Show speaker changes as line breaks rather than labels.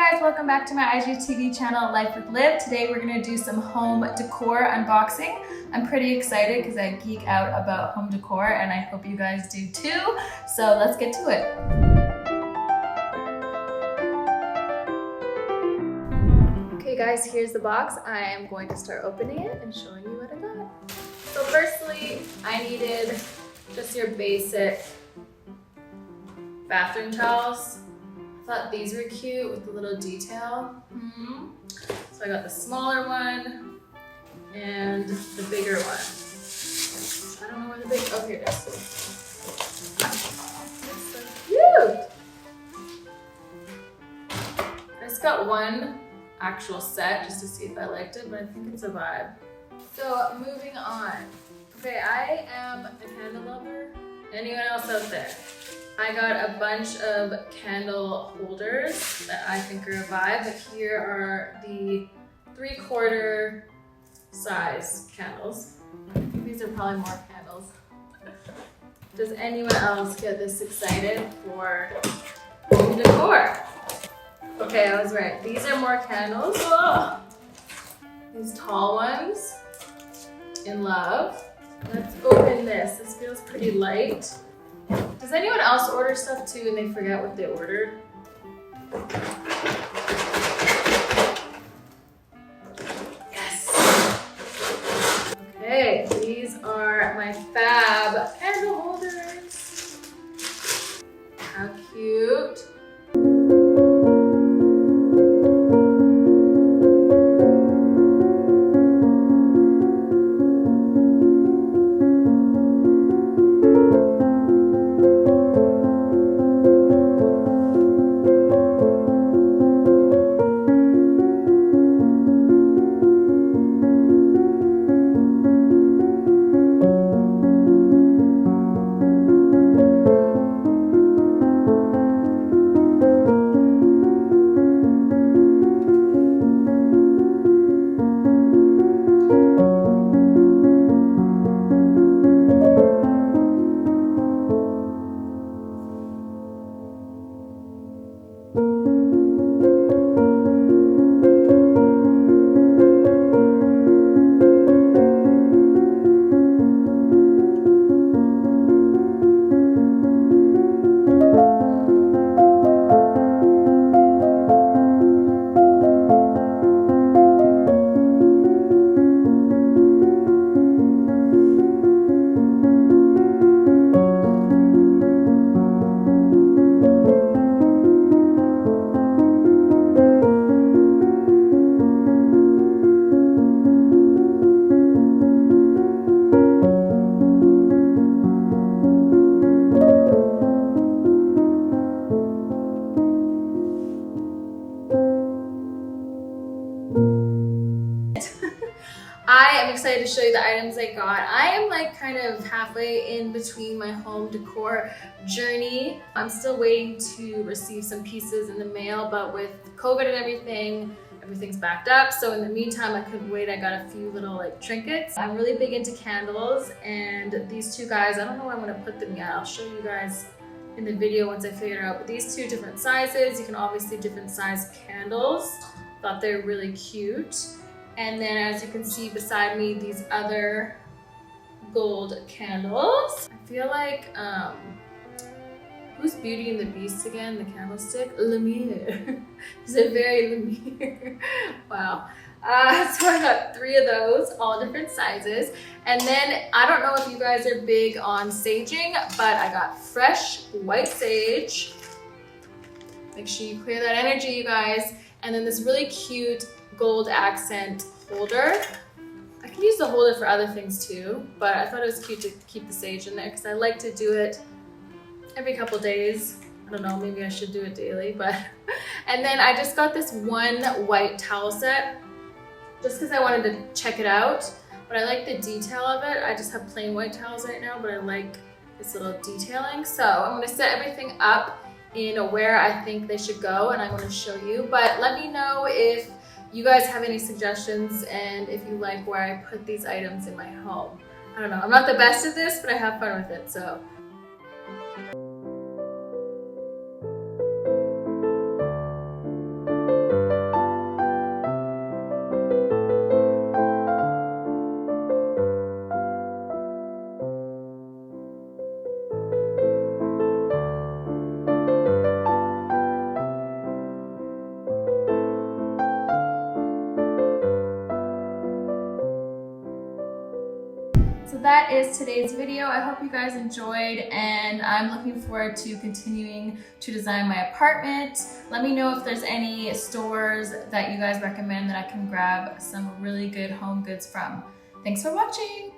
guys, welcome back to my IGTV channel, Life with Liv. Today we're gonna do some home decor unboxing. I'm pretty excited because I geek out about home decor and I hope you guys do too. So let's get to it. Okay guys, here's the box. I am going to start opening it and showing you what I got. So firstly, I needed just your basic bathroom towels. I thought these were cute with the little detail. So I got the smaller one and the bigger one. I don't know where the big, oh here it is. It's so cute! I just got one actual set just to see if I liked it, but I think it's a vibe. So moving on. Okay, I am a candle lover. Anyone else out there? I got a bunch of candle holders that I think are a vibe, but here are the 3/4 size candles. These are probably more candles. Does anyone else get this excited for home decor? Okay, I was right. These are more candles. Oh! These tall ones in love. Let's open this. This feels pretty light. Does anyone else order stuff too and they forget what they ordered? Yes! Okay, these are my fab candle holders. How cute. I am excited to show you the items I got. I am like kind of halfway in between my home decor journey. I'm still waiting to receive some pieces in the mail, but with COVID and everything, everything's backed up. So in the meantime, I couldn't wait. I got a few little like trinkets. I'm really big into candles, and these two guys, I don't know where I'm gonna put them yet. I'll show you guys in the video once I figure it out. But these two different sizes, you can obviously different size candles. Thought they were really cute. And then as you can see beside me, these other gold candles. I feel like, who's Beauty and the Beast again? The candlestick? Lumiere. They're very Lumiere. Wow. So I got 3 of those, all different sizes. And then, I don't know if you guys are big on saging, but I got fresh white sage. Make sure you clear that energy, you guys. And then this really cute gold accent holder. I can use the holder for other things too, but I thought it was cute to keep the sage in there because I like to do it every couple days. I don't know, maybe I should do it daily, but. And then I just got this one white towel set just because I wanted to check it out, but I like the detail of it. I just have plain white towels right now, but I like this little detailing. So I'm gonna set everything up in where I think they should go, and I'm going to show you. But let me know if you guys have any suggestions and if you like where I put these items in my home. I don't know, I'm not the best at this, but I have fun with it, so. So that is today's video. I hope you guys enjoyed, and I'm looking forward to continuing to design my apartment. Let me know if there's any stores that you guys recommend that I can grab some really good home goods from. Thanks for watching.